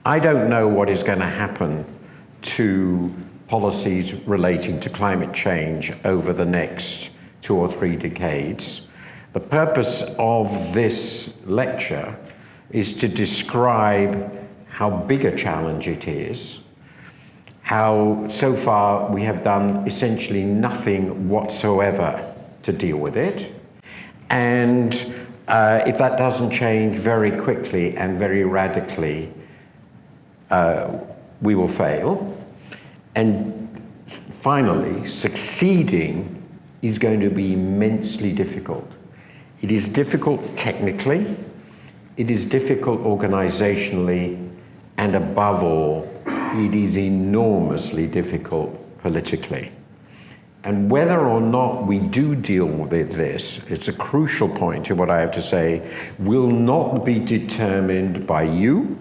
I don't know what is going to happen to policies relating to climate change over the next 2 or 3 decades. The purpose of this lecture is to describe how big a challenge it is, how so far we have done essentially nothing whatsoever to deal with it, and if that doesn't change very quickly and very radically, we will fail. And finally, succeeding is going to be immensely difficult. It is difficult technically, it is difficult organizationally, and above all, it is enormously difficult politically. And whether or not we do deal with this, it's a crucial point in what I have to say, will not be determined by you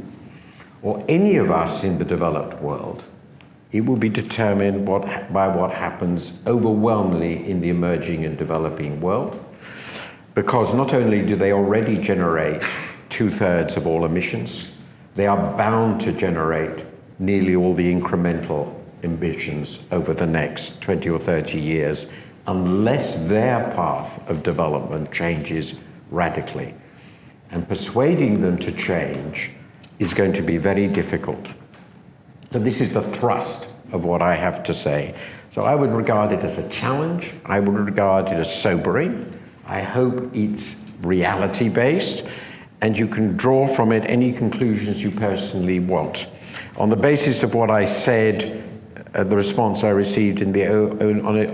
or any of us in the developed world. It will be determined by what happens overwhelmingly in the emerging and developing world, because not only do they already generate 2/3 of all emissions, they are bound to generate nearly all the incremental emissions over the next 20 or 30 years, unless their path of development changes radically. And persuading them to change is going to be very difficult. So this is the thrust of what I have to say. So I would regard it as a challenge. I would regard it as sobering. I hope it's reality-based, and you can draw from it any conclusions you personally want. On the basis of what I said, the response I received in the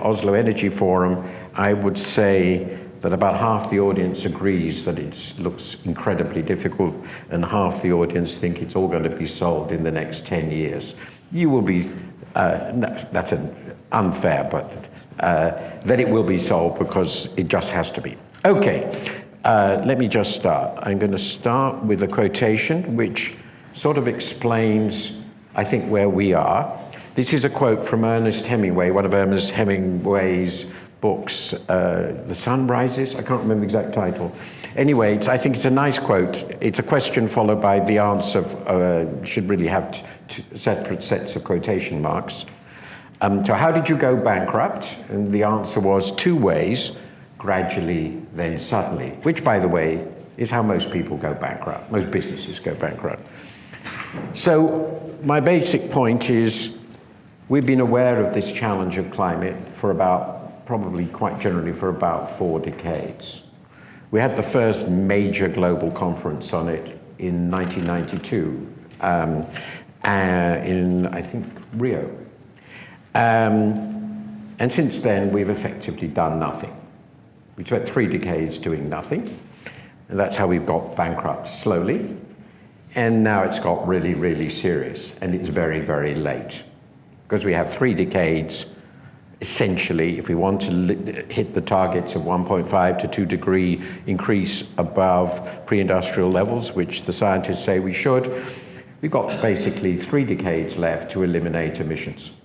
Oslo Energy Forum, I would say that about half the audience agrees that it looks incredibly difficult, and half the audience think it's all going to be solved in the next 10 years. You will be, that's unfair, but that it will be solved because it just has to be. Okay, let me just start. I'm going to start with a quotation which sort of explains, I think, where we are. This is a quote from Ernest Hemingway, one of Ernest Hemingway's books, The Sun Rises? I can't remember the exact title. Anyway, I think it's a nice quote. It's a question followed by the answer, should really have two separate sets of quotation marks. So how did you go bankrupt? And the answer was 2 ways, gradually, then suddenly, which, by the way, is how most people go bankrupt. Most businesses go bankrupt. So my basic point is we've been aware of this challenge of climate for about, probably quite generally, for about 4 decades. We had the first major global conference on it in 1992 in, I think, Rio. And since then, we've effectively done nothing. We spent 3 decades doing nothing, and that's how we've got bankrupt slowly. And now it's got really, really serious, and it's very, very late. Because we have 3 decades, essentially, if we want to hit the targets of 1.5 to 2 degree increase above pre-industrial levels, which the scientists say we should, we've got basically 3 decades left to eliminate emissions,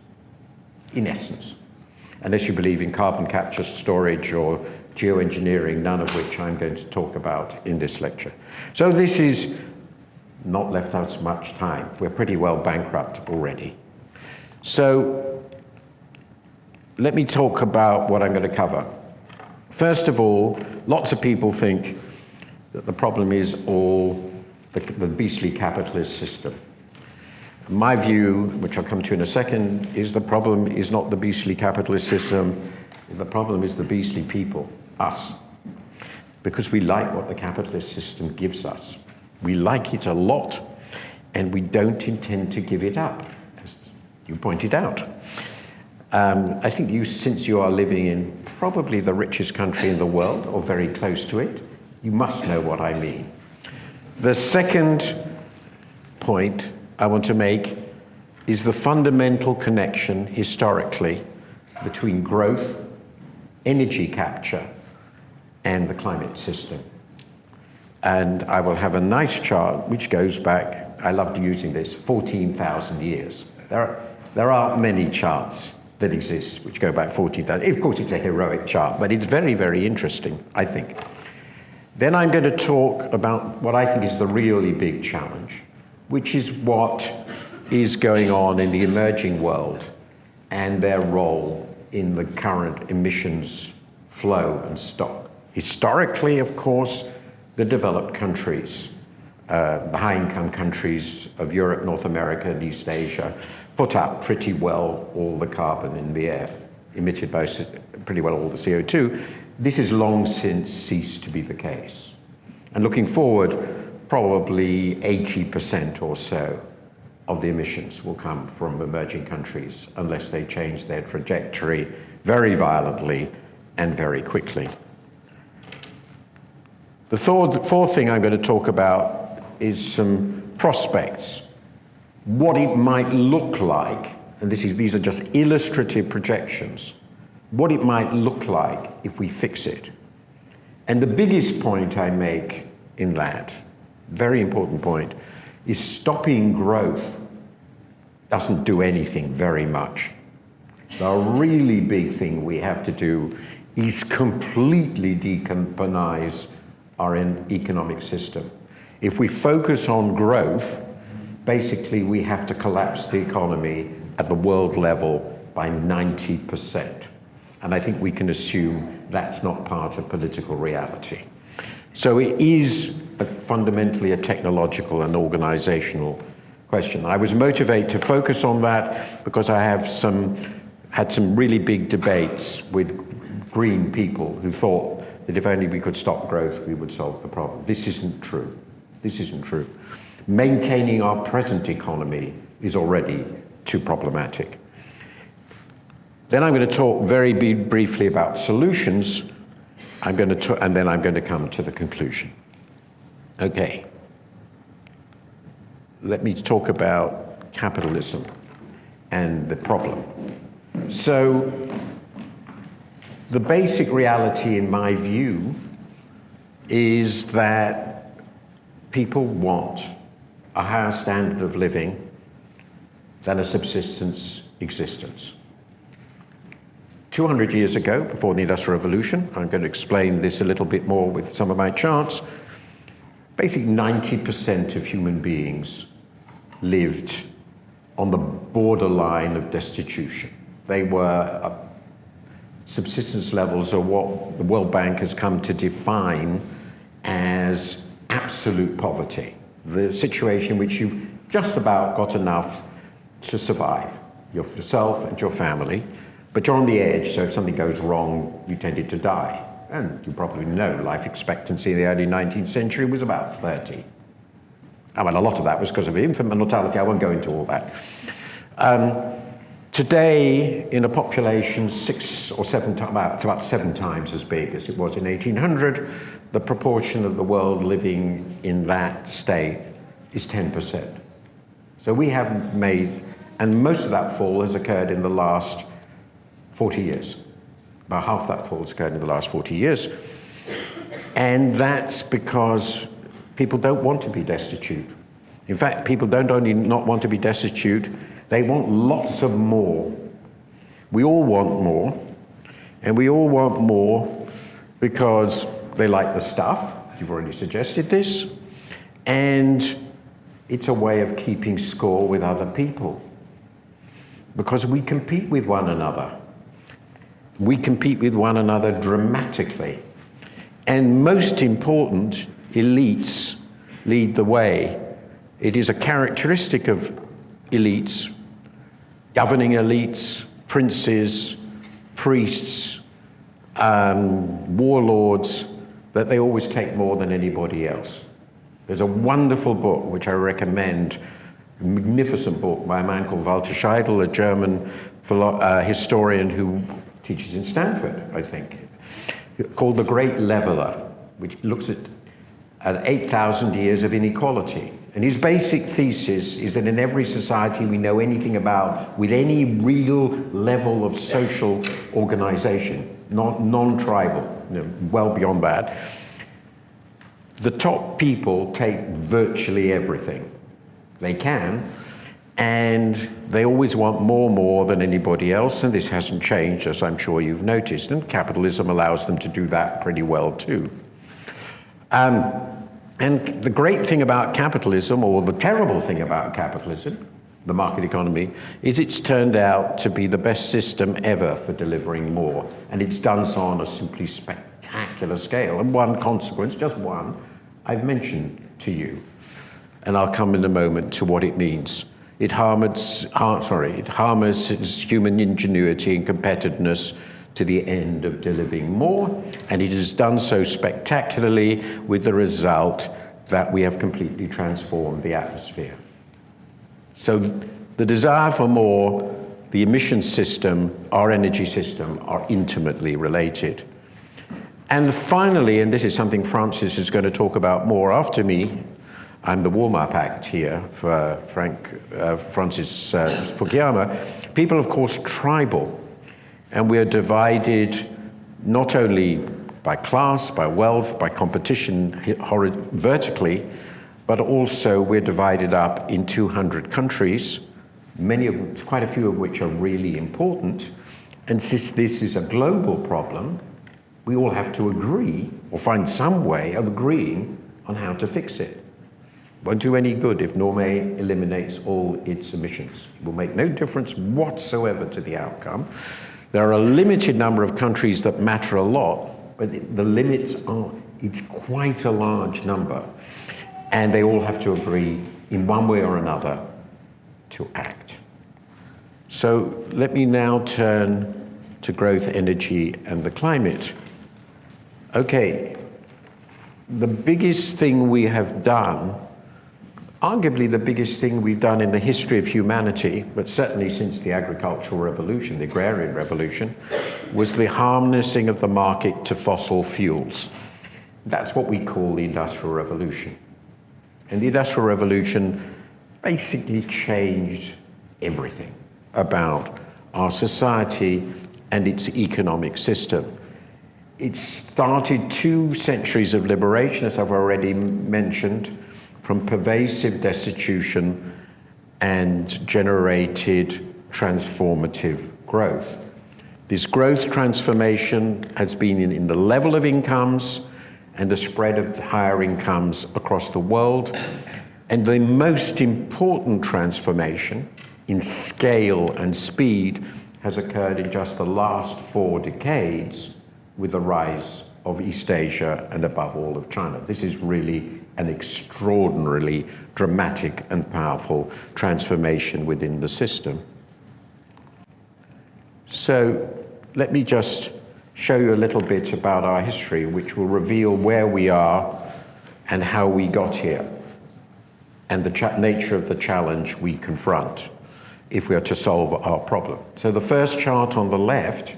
in essence. Unless you believe in carbon capture, storage, or geoengineering, none of which I'm going to talk about in this lecture. So this is not left us much time. We're pretty well bankrupt already. So let me talk about what I'm going to cover. First of all, lots of people think that the problem is all the beastly capitalist system. My view, which I'll come to in a second, is the problem is not the beastly capitalist system, the problem is the beastly people, us. Because we like what the capitalist system gives us. We like it a lot, and we don't intend to give it up, as you pointed out. I think since you are living in probably the richest country in the world, or very close to it, you must know what I mean. The second point I want to make is the fundamental connection, historically, between growth, energy capture, and the climate system. And I will have a nice chart which goes back, I loved using this, 14,000 years. There aren't many charts that exist which go back 14,000. Of course, it's a heroic chart, but it's very, very interesting, I think. Then I'm going to talk about what I think is the really big challenge, which is what is going on in the emerging world and their role in the current emissions flow and stock. Historically, of course, the developed countries, the high-income countries of Europe, North America, and East Asia put up pretty well all the carbon in the air, emitted by pretty well all the CO2. This has long since ceased to be the case. And looking forward, probably 80% or so of the emissions will come from emerging countries unless they change their trajectory very violently and very quickly. The fourth thing I'm going to talk about is some prospects. What it might look like, and these are just illustrative projections, what it might look like if we fix it. And the biggest point I make in that, very important point, is stopping growth doesn't do anything very much. The really big thing we have to do is completely decarbonize our economic system. If we focus on growth, basically we have to collapse the economy at the world level by 90%. And I think we can assume that's not part of political reality. So it is fundamentally a technological and organizational question. I was motivated to focus on that because I have had some really big debates with green people who thought that if only we could stop growth, we would solve the problem. This isn't true. This isn't true. Maintaining our present economy is already too problematic. Then I'm going to talk very briefly about solutions. And then I'm going to come to the conclusion. Okay. Let me talk about capitalism and the problem. So, the basic reality, in my view, is that people want a higher standard of living than a subsistence existence. 200 years ago, before the Industrial Revolution, I'm going to explain this a little bit more with some of my charts, basically 90% of human beings lived on the borderline of destitution. They were subsistence levels are what the World Bank has come to define as absolute poverty, the situation in which you've just about got enough to survive, yourself and your family, but you're on the edge, so if something goes wrong, you tended to die. And you probably know life expectancy in the early 19th century was about 30. I mean, a lot of that was because of infant mortality. I won't go into all that. Today, in a population 6 or 7 times, it's about 7 times as big as it was in 1800, the proportion of the world living in that state is 10%. So we haven't made, and most of that fall has occurred in the last 40 years. About half that fall has occurred in the last 40 years. And that's because people don't want to be destitute. In fact, people don't only not want to be destitute, they want lots of more. We all want more, and we all want more because they like the stuff, you've already suggested this, and it's a way of keeping score with other people. Because we compete with one another. We compete with one another dramatically. And most important, elites lead the way. It is a characteristic of elites, governing elites, princes, priests, warlords, that they always take more than anybody else. There's a wonderful book which I recommend, a magnificent book by a man called Walter Scheidel, a German historian who teaches in Stanford, I think, called The Great Leveler, which looks at 8,000 years of inequality. And his basic thesis is that in every society we know anything about, with any real level of social organization, non-tribal, well beyond that, the top people take virtually everything they can, and they always want more than anybody else, and this hasn't changed, as I'm sure you've noticed, and capitalism allows them to do that pretty well too. And the great thing about capitalism, or the terrible thing about capitalism, the market economy, is it's turned out to be the best system ever for delivering more. And it's done so on a simply spectacular scale. And one consequence, just one, I've mentioned to you. And I'll come in a moment to what it means. It harnesses human ingenuity and competitiveness to the end of delivering more, and it has done so spectacularly with the result that we have completely transformed the atmosphere. So the desire for more, the emission system, our energy system are intimately related. And finally, and this is something Francis is going to talk about more after me, I'm the warm-up act here for Francis Fukuyama. People, of course, tribal, and we are divided not only by class, by wealth, by competition vertically, but also we're divided up in 200 countries, quite a few of which are really important. And since this is a global problem, we all have to agree or find some way of agreeing on how to fix it. Won't do any good if Norway eliminates all its emissions. It will make no difference whatsoever to the outcome. There are a limited number of countries that matter a lot, but the limits are, it's quite a large number. And they all have to agree in one way or another to act. So let me now turn to growth, energy, and the climate. Okay, the biggest thing we have done, arguably the biggest thing we've done in the history of humanity, but certainly since the agricultural revolution, the agrarian revolution, was the harnessing of the market to fossil fuels. That's what we call the Industrial Revolution. And the Industrial Revolution basically changed everything about our society and its economic system. It started 2 centuries of liberation, as I've already mentioned, from pervasive destitution and generated transformative growth. This growth transformation has been in the level of incomes and the spread of higher incomes across the world. And the most important transformation in scale and speed has occurred in just the last 4 decades with the rise of East Asia and above all of China. This is really an extraordinarily dramatic and powerful transformation within the system. So let me just show you a little bit about our history, which will reveal where we are and how we got here, and the nature of the challenge we confront if we are to solve our problem. So the first chart on the left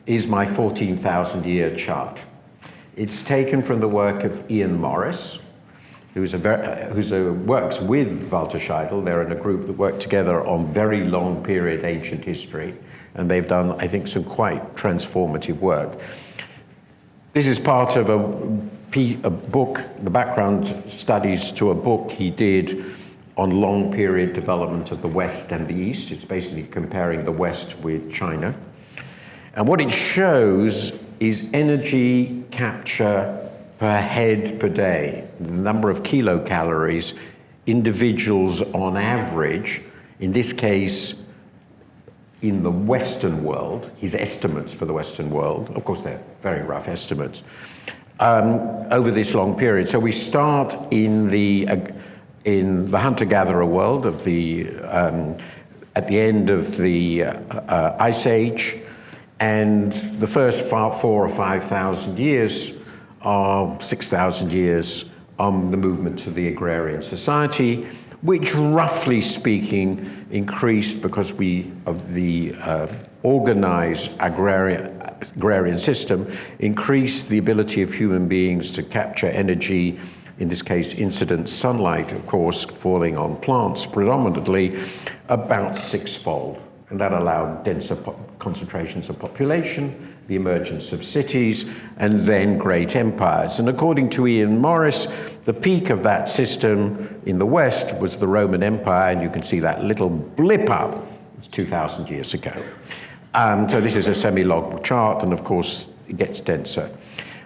is my 14,000-year chart. It's taken from the work of Ian Morris, who works with Walter Scheidel. They're in a group that work together on very long period ancient history, and they've done, I think, some quite transformative work. This is part of a book, the background studies to a book he did on long period development of the West and the East. It's basically comparing the West with China. And what it shows is energy capture per head per day, the number of kilocalories individuals on average, in this case, in the Western world, his estimates for the Western world, of course they're very rough estimates, over this long period. So we start in the hunter-gatherer world of at the end of the Ice Age, and the first 4,000 or 5,000 years are 6,000 years on the movement to the agrarian society, which roughly speaking increased because of the organized agrarian system, increased the ability of human beings to capture energy, in this case incident sunlight, of course, falling on plants predominantly, about 6-fold. And that allowed denser concentrations of population, the emergence of cities, and then great empires. And according to Ian Morris, the peak of that system in the West was the Roman Empire, and you can see that little blip up. It's 2,000 years ago. So this is a semi-log chart, and of course, it gets denser.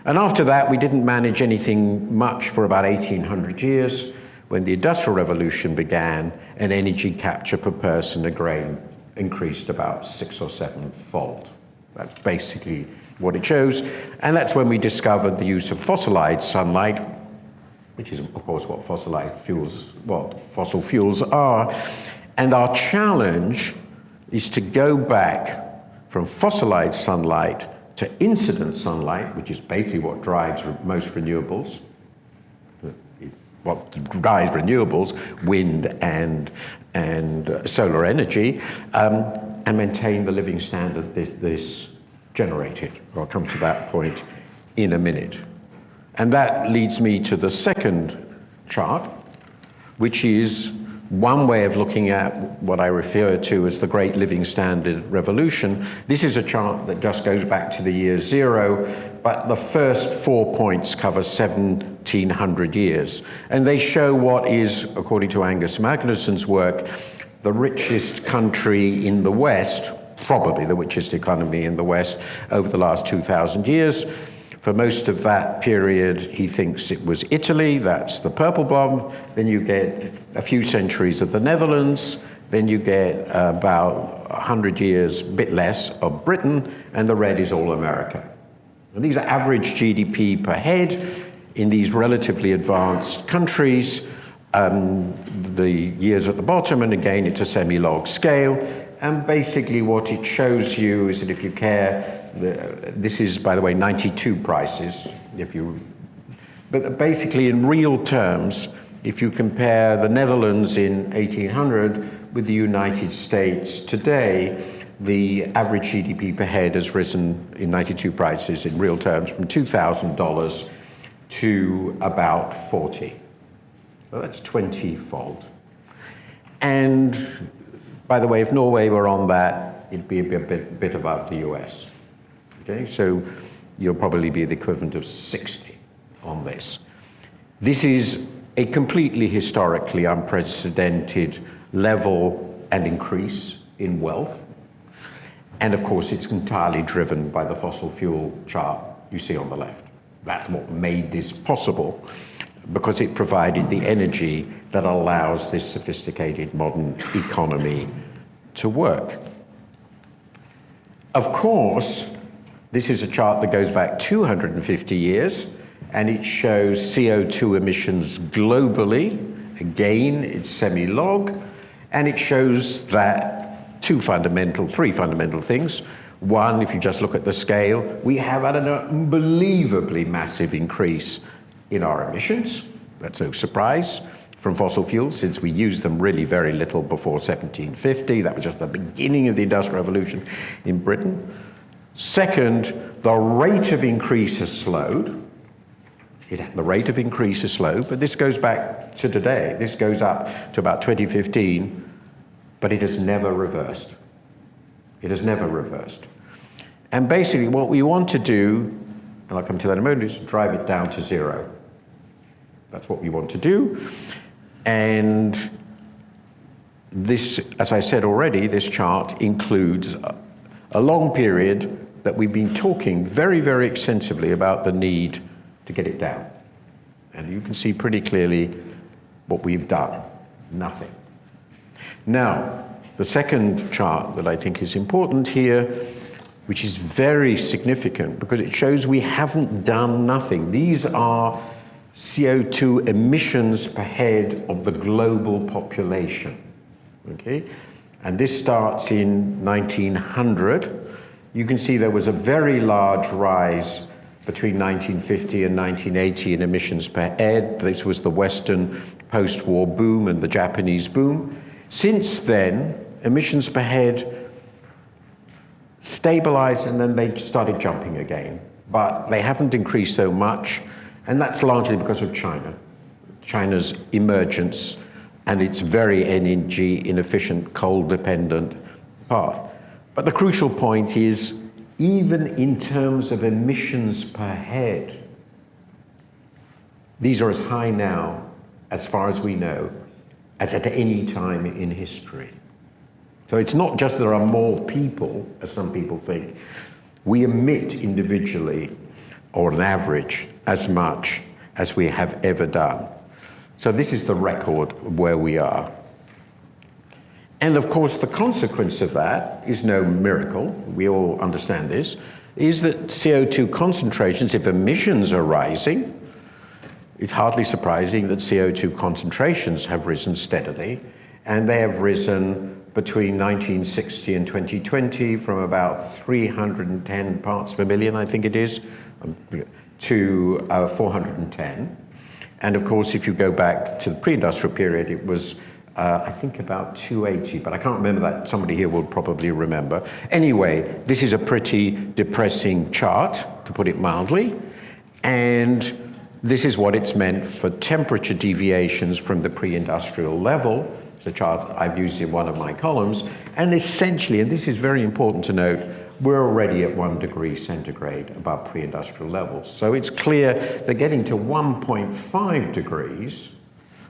And after that, we didn't manage anything much for about 1800 years, when the Industrial Revolution began and energy capture per person of grain increased about 6 or 7-fold. That's basically what it shows. And that's when we discovered the use of fossilized sunlight, which is, of course, what fossil fuels are. And our challenge is to go back from fossilized sunlight to incident sunlight, which is basically what drives most renewables. What drives renewables, wind and solar energy, and maintain the living standard this generated. I'll come to that point in a minute. And that leads me to the second chart, which is one way of looking at what I refer to as the Great Living Standard Revolution. This is a chart that just goes back to the year 0, but the first 4 points cover 1700 years. And they show what is, according to Angus Magnuson's work, the richest country in the West, probably the richest economy in the West over the last 2,000 years. For most of that period, he thinks it was Italy, that's the purple blob. Then you get a few centuries of the Netherlands. Then you get about 100 years, a bit less, of Britain, and the red is all America. And these are average GDP per head in these relatively advanced countries. The years at the bottom, and again, it's a semi-log scale. And basically what it shows you is that if you care, this is, by the way, 92 prices. But basically in real terms, if you compare the Netherlands in 1800 with the United States today, the average GDP per head has risen in 92 prices in real terms from $2,000 to about 40. So that's 20-fold. And by the way, if Norway were on that, it'd be a bit above the US. Okay, so you'll probably be the equivalent of 60 on this. This is a completely historically unprecedented level and increase in wealth. And of course, it's entirely driven by the fossil fuel chart you see on the left. That's what made this possible, because it provided the energy that allows this sophisticated modern economy to work. Of course, this is a chart that goes back 250 years, and it shows CO2 emissions globally. Again, it's semi-log, and it shows that three fundamental things. One, if you just look at the scale, we have had an unbelievably massive increase in our emissions. That's no surprise from fossil fuels, since we used them really very little before 1750. That was just the beginning of the Industrial Revolution in Britain. Second, the rate of increase has slowed. The rate of increase is slow, but this goes back to today. This goes up to about 2015, but it has never reversed. It has never reversed. And basically what we want to do, and I'll come to that in a moment, is drive it down to 0. That's what we want to do. And this, as I said already, this chart includes a long period that we've been talking very, very extensively about the need to get it down. And you can see pretty clearly what we've done. Nothing. Now, the second chart that I think is important here, which is very significant because it shows we haven't done nothing. These are CO2 emissions per head of the global population, okay? And this starts in 1900. You can see there was a very large rise between 1950 and 1980 in emissions per head. This was the Western post-war boom and the Japanese boom. Since then, emissions per head stabilized and then they started jumping again. But they haven't increased so much, and that's largely because of China. China's emergence and its very energy inefficient, coal-dependent path. But the crucial point is, even in terms of emissions per head, these are as high now, as far as we know, as at any time in history. So it's not just there are more people, as some people think. We emit individually or on average, as much as we have ever done. So this is the record of where we are. And of course, the consequence of that is no miracle, we all understand this, is that CO2 concentrations, if emissions are rising, it's hardly surprising that CO2 concentrations have risen steadily, and they have risen between 1960 and 2020 from about 310 parts per million, I think it is, to 410. And of course, if you go back to the pre-industrial period, it was, I think, about 280, but I can't remember that. Somebody here will probably remember. Anyway, this is a pretty depressing chart, to put it mildly, and this is what it's meant for temperature deviations from the pre-industrial level. It's a chart I've used in one of my columns, and essentially, and this is very important to note, we're already at 1 degree centigrade above pre-industrial levels. So it's clear that getting to 1.5 degrees,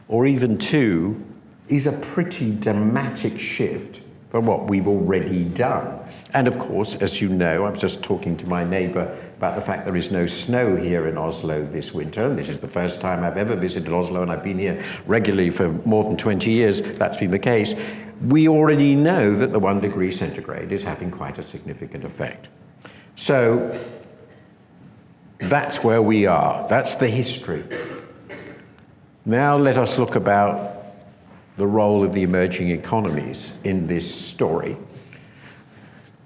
or even 2, is a pretty dramatic shift from what we've already done. And of course, as you know, I was just talking to my neighbor about the fact there is no snow here in Oslo this winter. And this is the first time I've ever visited Oslo, and I've been here regularly for more than 20 years. That's been the case. We already know that the 1 degree centigrade is having quite a significant effect. So that's where we are. That's the history. Now let us look about the role of the emerging economies in this story.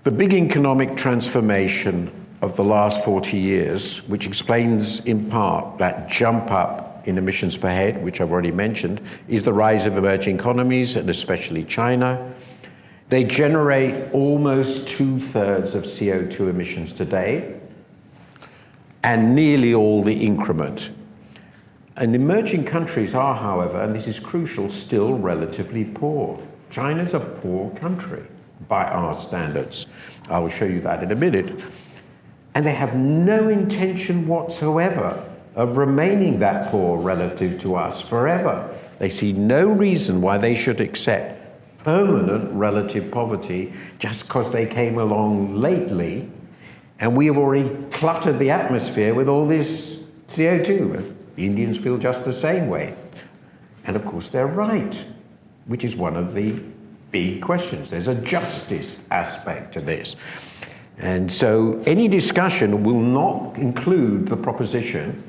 The big economic transformation of the last 40 years, which explains in part that jump up in emissions per head, which I've already mentioned, is the rise of emerging economies, and especially China. They generate almost 2/3 of CO2 emissions today, and nearly all the increment. And emerging countries are, however, and this is crucial, still relatively poor. China's a poor country by our standards. I will show you that in a minute. And they have no intention whatsoever of remaining that poor relative to us forever. They see no reason why they should accept permanent relative poverty just because they came along lately, and we have already cluttered the atmosphere with all this CO2. The Indians feel just the same way. And of course they're right, which is one of the big questions. There's a justice aspect to this. And so any discussion will not include the proposition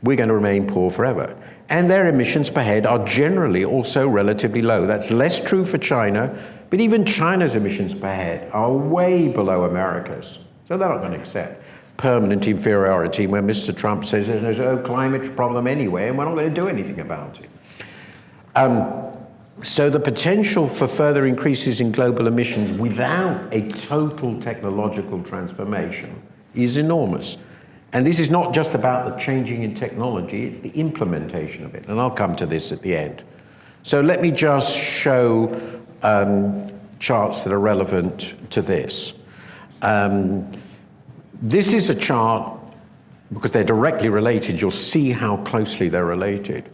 we're going to remain poor forever. And their emissions per head are generally also relatively low. That's less true for China, but even China's emissions per head are way below America's. So they're not going to accept permanent inferiority when Mr. Trump says there's no climate problem anyway, and we're not going to do anything about it. So the potential for further increases in global emissions without a total technological transformation is enormous. And this is not just about the changing in technology, it's the implementation of it. And I'll come to this at the end. So let me just show charts that are relevant to this. This is a chart, because they're directly related, you'll see how closely they're related,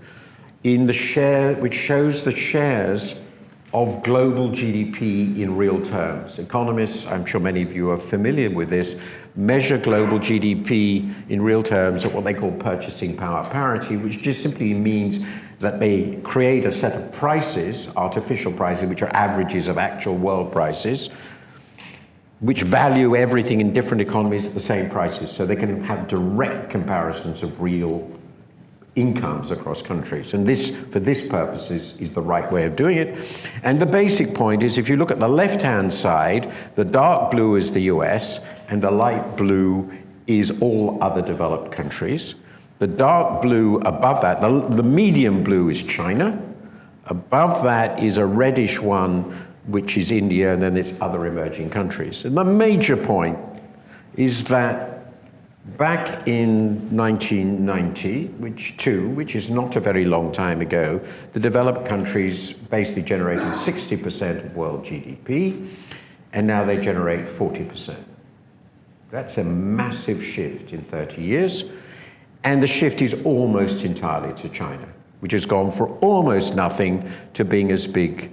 in the share, which shows the shares of global GDP in real terms. Economists, I'm sure many of you are familiar with this, measure global GDP in real terms at what they call purchasing power parity, which just simply means that they create a set of prices, artificial prices, which are averages of actual world prices, which value everything in different economies at the same prices, so they can have direct comparisons of real incomes across countries. And this, for this purpose, is the right way of doing it. And the basic point is, if you look at the left-hand side, the dark blue is the US, and the light blue is all other developed countries. The dark blue above that, the medium blue is China. Above that is a reddish one, which is India, and then there's other emerging countries. And the major point is that back in 1990, which is not a very long time ago, the developed countries basically generated 60% of world GDP, and now they generate 40%. That's a massive shift in 30 years, and the shift is almost entirely to China, which has gone from almost nothing to being as big,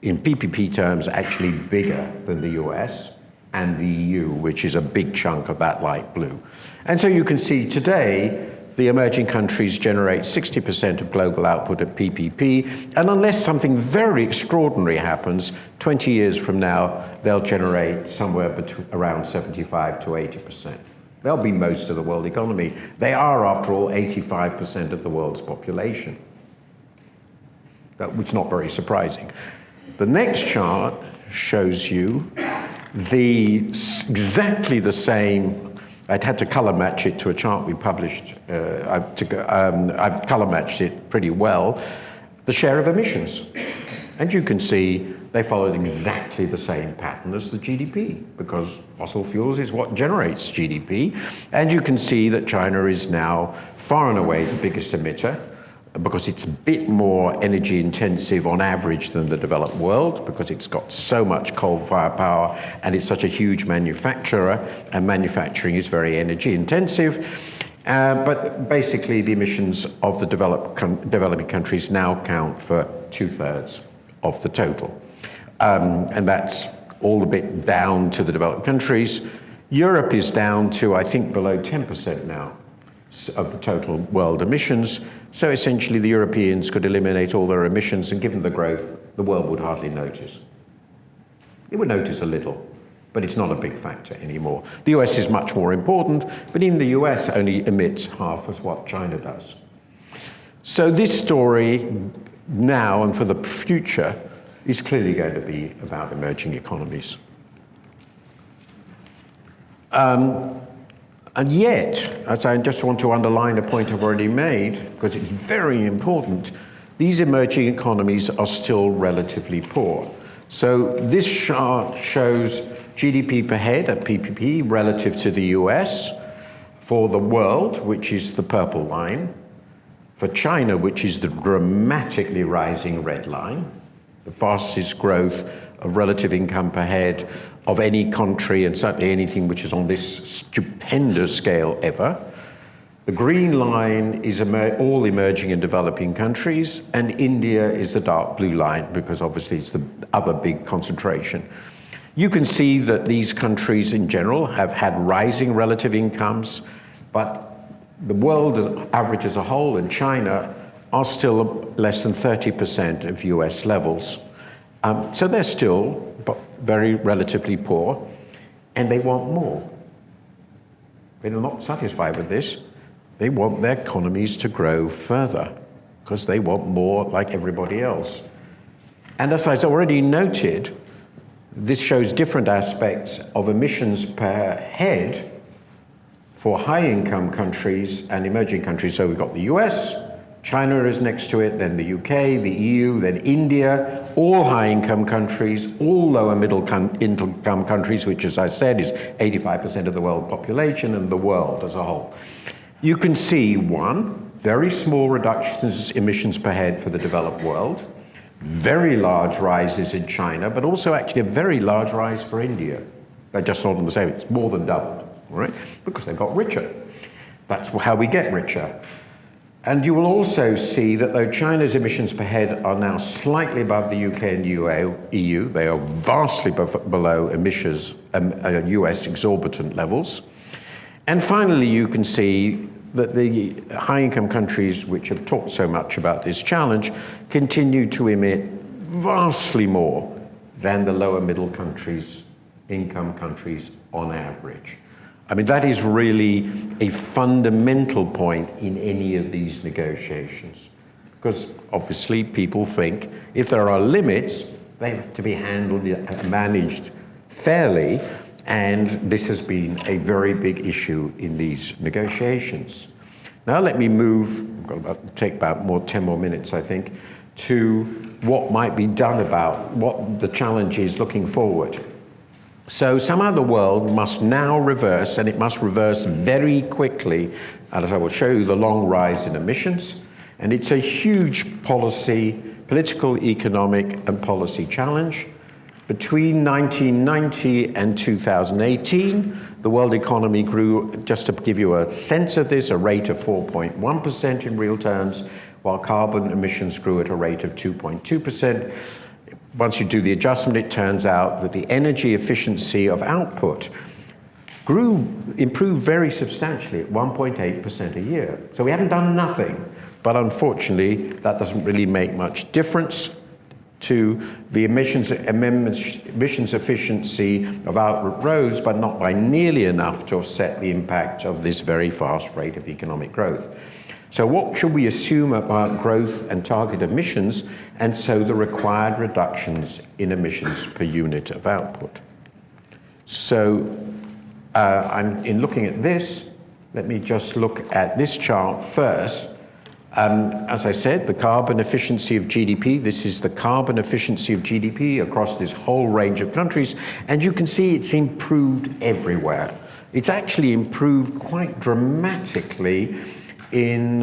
in PPP terms, actually bigger than the US, and the EU, which is a big chunk of that light blue. And so you can see today, the emerging countries generate 60% of global output at PPP, and unless something very extraordinary happens, 20 years from now, they'll generate somewhere around 75 to 80%. They'll be most of the world economy. They are, after all, 85% of the world's population. Which is not very surprising. The next chart shows you exactly the same. I'd had to color match it to a chart we published. I've color matched it pretty well. The share of emissions. And you can see they followed exactly the same pattern as the GDP, because fossil fuels is what generates GDP. And you can see that China is now far and away the biggest emitter, because it's a bit more energy intensive on average than the developed world, because it's got so much coal-fired power and it's such a huge manufacturer, and manufacturing is very energy intensive. But basically the emissions of the developing countries now count for 2/3 of the total. And that's all the bit down to the developed countries. Europe is down to, I think, below 10% now of the total world emissions. So essentially the Europeans could eliminate all their emissions, and given the growth, the world would hardly notice. It would notice a little, but it's not a big factor anymore. The US is much more important, but even the US only emits half as what China does. So this story now and for the future is clearly going to be about emerging economies. And yet, as I just want to underline a point I've already made, because it's very important, these emerging economies are still relatively poor. So this chart shows GDP per head at PPP relative to the US, for the world, which is the purple line, for China, which is the dramatically rising red line, the fastest growth of relative income per head of any country, and certainly anything which is on this stupendous scale ever. The green line is all emerging and developing countries, and India is the dark blue line, because obviously it's the other big concentration. You can see that these countries in general have had rising relative incomes, but the world average as a whole and China are still less than 30% of US levels. So they're still very relatively poor, and they want more. They're not satisfied with this. They want their economies to grow further, because they want more like everybody else. And as I've already noted, this shows different aspects of emissions per head for high-income countries and emerging countries. So we've got the US, China is next to it, then the UK, the EU, then India, all high-income countries, all lower middle-income countries, which, as I said, is 85% of the world population and the world as a whole. You can see, one, very small reductions in emissions per head for the developed world, very large rises in China, but also actually a very large rise for India. They're just not on the same, it's more than doubled, all right? Because they got richer. That's how we get richer. And you will also see that though China's emissions per head are now slightly above the UK and EU, they are vastly below emissions US exorbitant levels. And finally, you can see that the high-income countries, which have talked so much about this challenge, continue to emit vastly more than the lower middle income countries on average. I mean, that is really a fundamental point in any of these negotiations, because obviously people think if there are limits, they have to be handled and managed fairly, and this has been a very big issue in these negotiations. Now let me move, take about 10 more minutes, I think, to what might be done about what the challenge is looking forward. So somehow the world must now reverse, and it must reverse very quickly, as I will show you, the long rise in emissions. And it's a huge political, economic, and policy challenge. Between 1990 and 2018, the world economy grew, just to give you a sense of this, a rate of 4.1% in real terms, while carbon emissions grew at a rate of 2.2%. once you do the adjustment, it turns out that the energy efficiency of output improved very substantially at 1.8% a year. So we haven't done nothing, but unfortunately, that doesn't really make much difference to the emissions efficiency of output rose, but not by nearly enough to offset the impact of this very fast rate of economic growth. So what should we assume about growth and target emissions, and so the required reductions in emissions per unit of output? So in looking at this, let me just look at this chart first. As I said, the carbon efficiency of GDP, this is the carbon efficiency of GDP across this whole range of countries, and you can see it's improved everywhere. It's actually improved quite dramatically in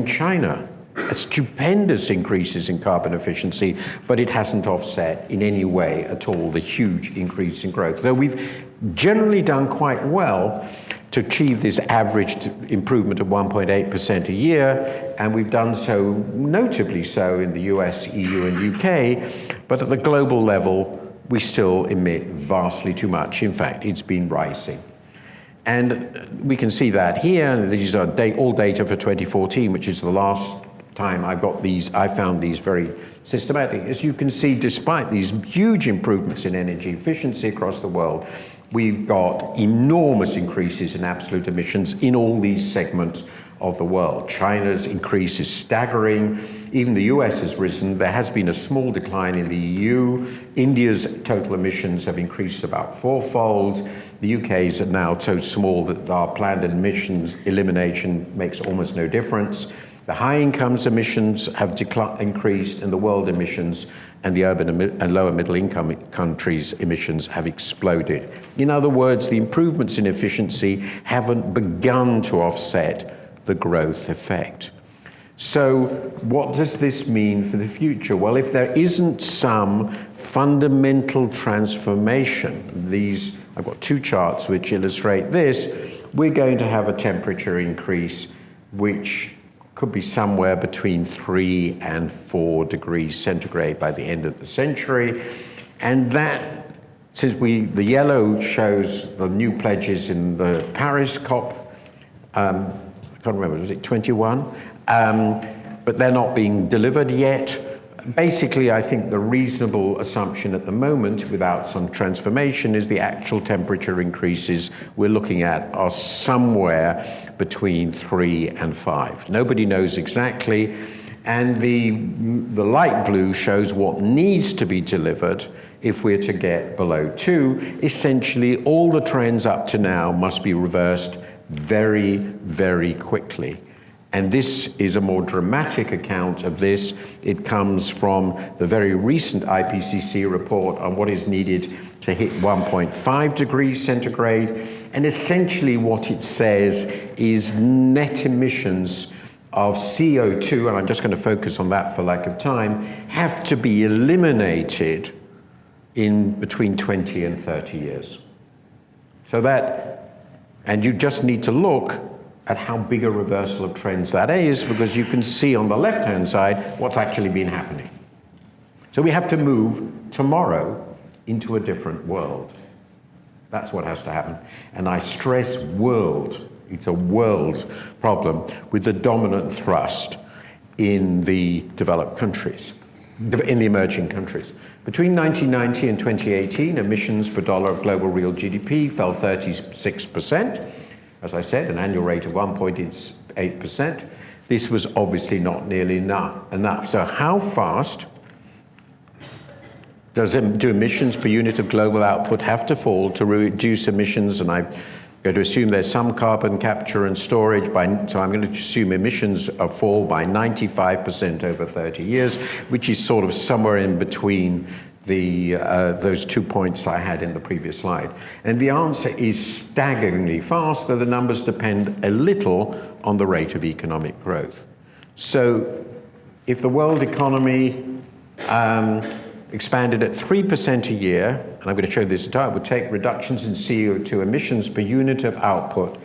China. Stupendous increases in carbon efficiency, but it hasn't offset in any way at all the huge increase in growth. Though we've generally done quite well to achieve this average improvement of 1.8% a year, and we've done so, notably so, in the US, EU, and UK, but at the global level, we still emit vastly too much. In fact, it's been rising. And we can see that here. These are all data for 2014, which is the last time I found these very systematic. As you can see, despite these huge improvements in energy efficiency across the world, we've got enormous increases in absolute emissions in all these segments of the world. China's increase is staggering. Even the US has risen. There has been a small decline in the EU. India's total emissions have increased about fourfold. The UK's are now so small that our planned emissions elimination makes almost no difference. The high incomes emissions have increased, and the world emissions and the urban and lower middle income countries' emissions have exploded. In other words, the improvements in efficiency haven't begun to offset the growth effect. So what does this mean for the future? Well, if there isn't some fundamental transformation, I've got two charts which illustrate this, we're going to have a temperature increase which could be somewhere between 3 and 4 degrees centigrade by the end of the century. And that, since the yellow shows the new pledges in the Paris COP, I can't remember, was it 21? But they're not being delivered yet. Basically, I think the reasonable assumption at the moment, without some transformation, is the actual temperature increases we're looking at are somewhere between 3 and 5. Nobody knows exactly, and the light blue shows what needs to be delivered if we're to get below 2. Essentially, all the trends up to now must be reversed very, very quickly. And this is a more dramatic account of this. It comes from the very recent IPCC report on what is needed to hit 1.5 degrees centigrade. And essentially what it says is net emissions of CO2, and I'm just going to focus on that for lack of time, have to be eliminated in between 20 and 30 years. And you just need to look at how big a reversal of trends that is, because you can see on the left-hand side what's actually been happening. So we have to move tomorrow into a different world. That's what has to happen. And I stress world. It's a world problem with the dominant thrust in the developed countries, in the emerging countries. Between 1990 and 2018, emissions per dollar of global real GDP fell 36%. As I said, an annual rate of 1.8%. This was obviously not nearly enough. So how fast do emissions per unit of global output have to fall to reduce emissions? And I'm going to assume there's some carbon capture and storage, so I'm going to assume emissions fall by 95% over 30 years, which is sort of somewhere in between those 2 points I had in the previous slide. And the answer is staggeringly fast, though the numbers depend a little on the rate of economic growth. So if the world economy expanded at 3% a year, and I'm going to show this, it would take reductions in CO2 emissions per unit of output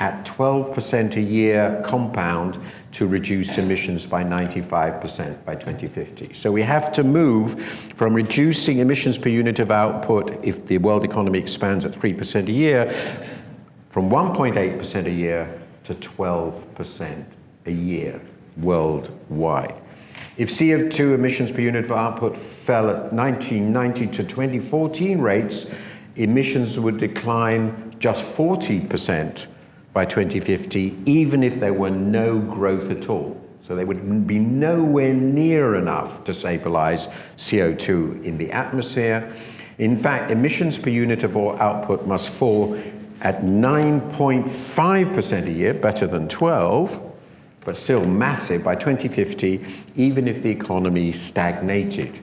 at 12% a year compound to reduce emissions by 95% by 2050. So we have to move from reducing emissions per unit of output if the world economy expands at 3% a year, from 1.8% a year to 12% a year worldwide. If CO2 emissions per unit of output fell at 1990 to 2014 rates, emissions would decline just 40% by 2050, even if there were no growth at all. So they would be nowhere near enough to stabilize CO2 in the atmosphere. In fact, emissions per unit of output must fall at 9.5% a year, better than 12, but still massive by 2050, even if the economy stagnated.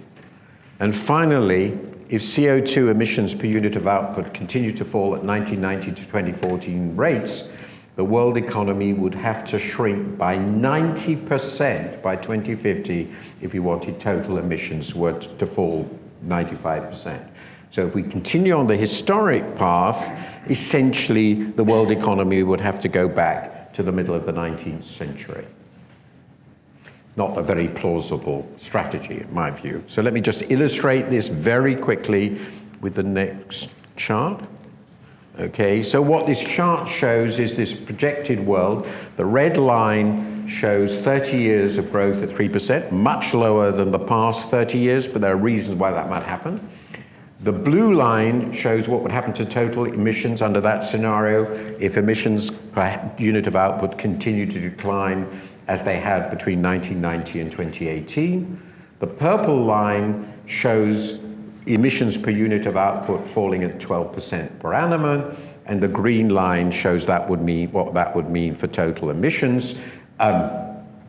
And finally, if CO2 emissions per unit of output continue to fall at 1990 to 2014 rates, the world economy would have to shrink by 90% by 2050 if we wanted total emissions were to fall 95%. So if we continue on the historic path, essentially the world economy would have to go back to the middle of the 19th century. Not a very plausible strategy, in my view. So let me just illustrate this very quickly with the next chart. Okay, so what this chart shows is this projected world. The red line shows 30 years of growth at 3%, much lower than the past 30 years, but there are reasons why that might happen. The blue line shows what would happen to total emissions under that scenario if emissions per unit of output continue to decline as they had between 1990 and 2018. The purple line shows emissions per unit of output falling at 12% per annum, and the green line shows that would mean what that would mean for total emissions.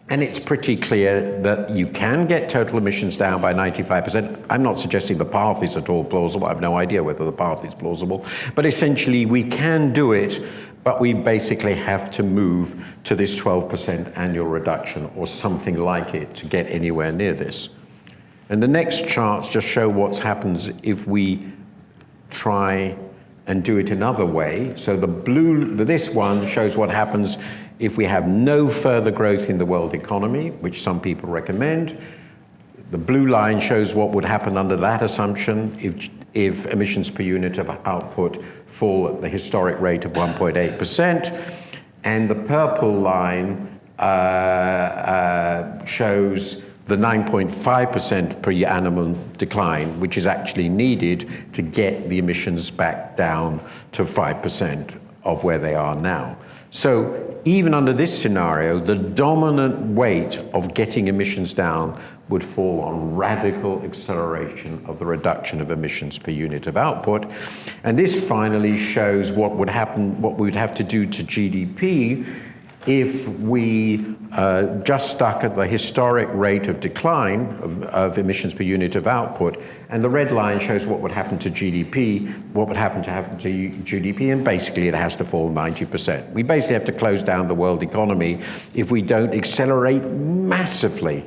And it's pretty clear that you can get total emissions down by 95%. I'm not suggesting the path is at all plausible. I have no idea whether the path is plausible. But essentially, we can do it, but we basically have to move to this 12% annual reduction or something like it to get anywhere near this. And the next charts just show what happens if we try and do it another way. So this one shows what happens if we have no further growth in the world economy, which some people recommend. The blue line shows what would happen under that assumption if emissions per unit of output fall at the historic rate of 1.8%. And the purple line shows the 9.5% per annum decline, which is actually needed to get the emissions back down to 5% of where they are now. So even under this scenario, the dominant weight of getting emissions down would fall on radical acceleration of the reduction of emissions per unit of output. And this finally shows what would happen, what we would have to do to GDP if we just stuck at the historic rate of decline of emissions per unit of output. And the red line shows what would happen to GDP, what would happen to GDP, and basically it has to fall 90%. We basically have to close down the world economy if we don't accelerate massively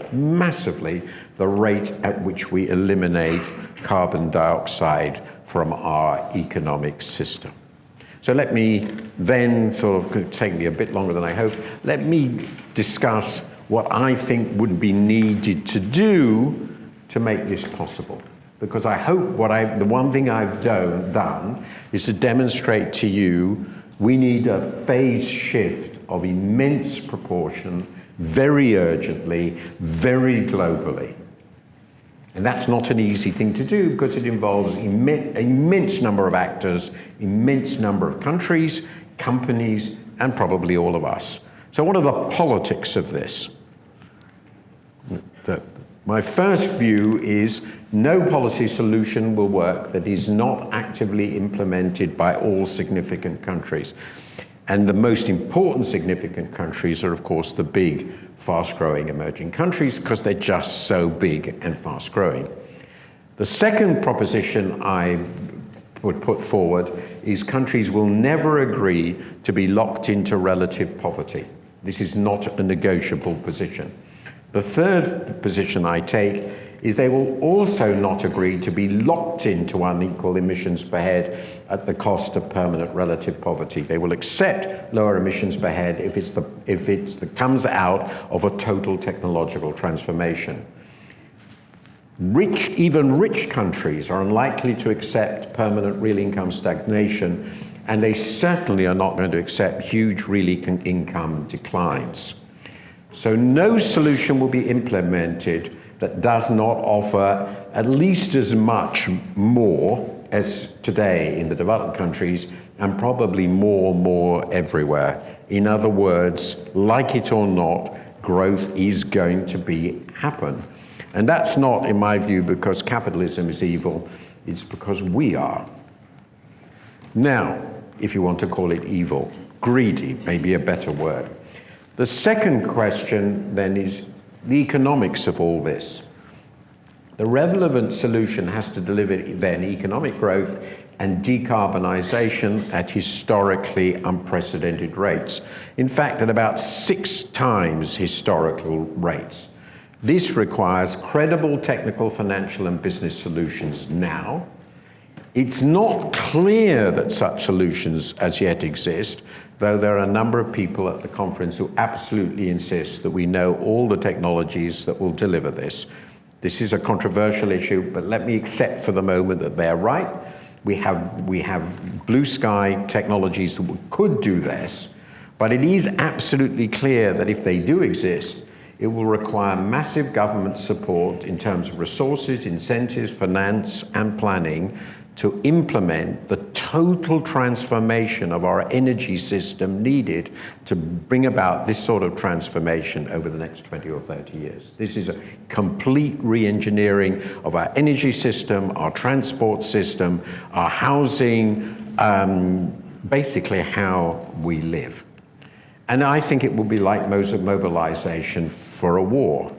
the rate at which we eliminate carbon dioxide from our economic system. So let me then, could take me a bit longer than I hoped, let me discuss what I think would be needed to do to make this possible. Because I hope the one thing I've done is to demonstrate to you we need a phase shift of immense proportion, very urgently, very globally. And that's not an easy thing to do because it involves an immense number of actors, immense number of countries, companies, and probably all of us. So what are the politics of this? My first view is no policy solution will work that is not actively implemented by all significant countries. And the most important significant countries are, of course, the big, fast-growing emerging countries because they're just so big and fast-growing. The second proposition I would put forward is countries will never agree to be locked into relative poverty. This is not a negotiable position. The third position I take is they will also not agree to be locked into unequal emissions per head at the cost of permanent relative poverty. They will accept lower emissions per head if it comes out of a total technological transformation. Even rich countries are unlikely to accept permanent real income stagnation, and they certainly are not going to accept huge real income declines. So no solution will be implemented that does not offer at least as much more as today in the developed countries, and probably more everywhere. In other words, like it or not, growth is going to happen. And that's not, in my view, because capitalism is evil, it's because we are. Now, if you want to call it evil, greedy may be a better word. The second question then is the economics of all this. The relevant solution has to deliver then economic growth and decarbonization at historically unprecedented rates. In fact, at about 6 times historical rates. This requires credible technical, financial, and business solutions now. It's not clear that such solutions as yet exist, though there are a number of people at the conference who absolutely insist that we know all the technologies that will deliver this. This is a controversial issue, but let me accept for the moment that they're right. We have blue sky technologies that could do this, but it is absolutely clear that if they do exist, it will require massive government support in terms of resources, incentives, finance, and planning to implement the total transformation of our energy system needed to bring about this sort of transformation over the next 20 or 30 years. This is a complete re-engineering of our energy system, our transport system, our housing, basically how we live. And I think it will be like mobilization for a war.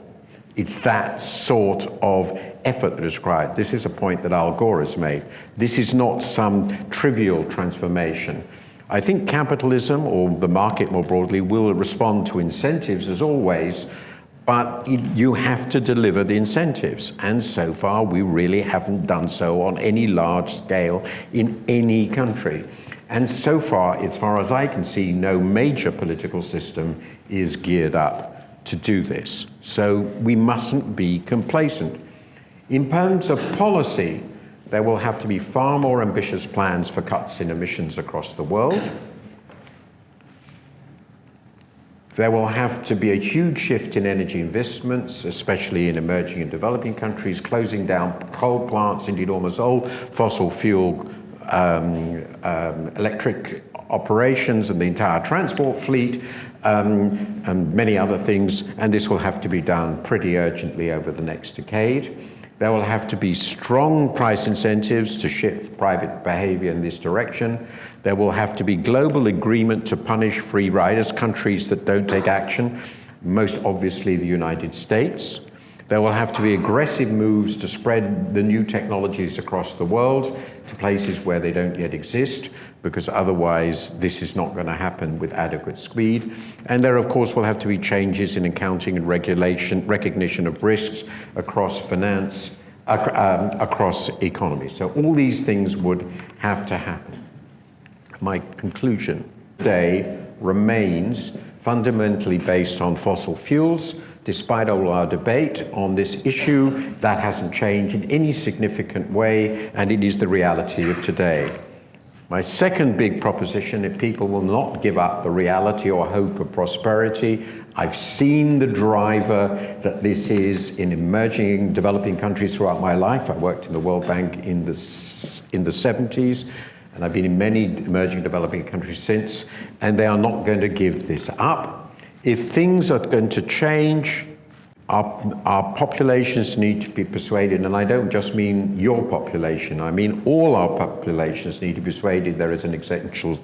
It's that sort of effort that is required. This is a point that Al Gore has made. This is not some trivial transformation. I think capitalism, or the market more broadly, will respond to incentives as always, but you have to deliver the incentives. And so far, we really haven't done so on any large scale in any country. And so far as I can see, no major political system is geared up to do this. So we mustn't be complacent. In terms of policy, there will have to be far more ambitious plans for cuts in emissions across the world. There will have to be a huge shift in energy investments, especially in emerging and developing countries, closing down coal plants, indeed almost all fossil fuel electric operations and the entire transport fleet, and many other things, and this will have to be done pretty urgently over the next decade. There will have to be strong price incentives to shift private behavior in this direction. There will have to be global agreement to punish free riders, countries that don't take action, most obviously the United States. There will have to be aggressive moves to spread the new technologies across the world to places where they don't yet exist, because otherwise this is not going to happen with adequate speed. And there, of course, will have to be changes in accounting and regulation, recognition of risks across finance, across economies. So all these things would have to happen. My conclusion today remains fundamentally based on fossil fuels. Despite all our debate on this issue, that hasn't changed in any significant way, and it is the reality of today. My second big proposition, if people will not give up the reality or hope of prosperity, I've seen the driver that this is in emerging, developing countries throughout my life. I worked in the World Bank in the 70s, and I've been in many emerging, developing countries since, and they are not going to give this up. If things are going to change, our populations need to be persuaded, and I don't just mean your population, I mean all our populations need to be persuaded there is an existential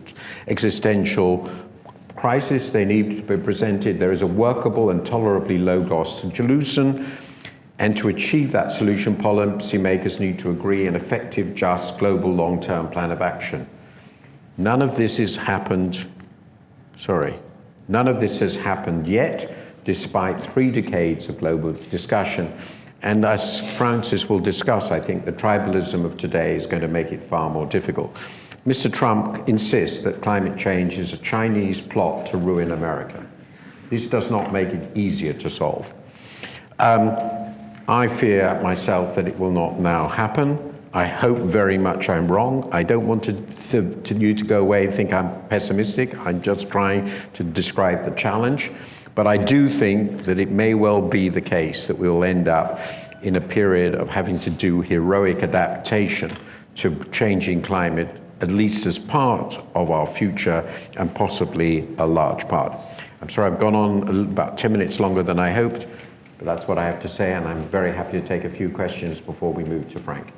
crisis. They need to be presented, there is a workable and tolerably low-cost solution, and to achieve that solution, policymakers need to agree an effective, just, global, long-term plan of action. None of this has happened yet, despite 3 decades of global discussion. And as Francis will discuss, I think the tribalism of today is going to make it far more difficult. Mr. Trump insists that climate change is a Chinese plot to ruin America. This does not make it easier to solve. I fear myself that it will not now happen. I hope very much I'm wrong. I don't want you to go away and think I'm pessimistic. I'm just trying to describe the challenge. But I do think that it may well be the case that we will end up in a period of having to do heroic adaptation to changing climate, at least as part of our future and possibly a large part. I'm sorry I've gone on about 10 minutes longer than I hoped, but that's what I have to say, and I'm very happy to take a few questions before we move to Frank.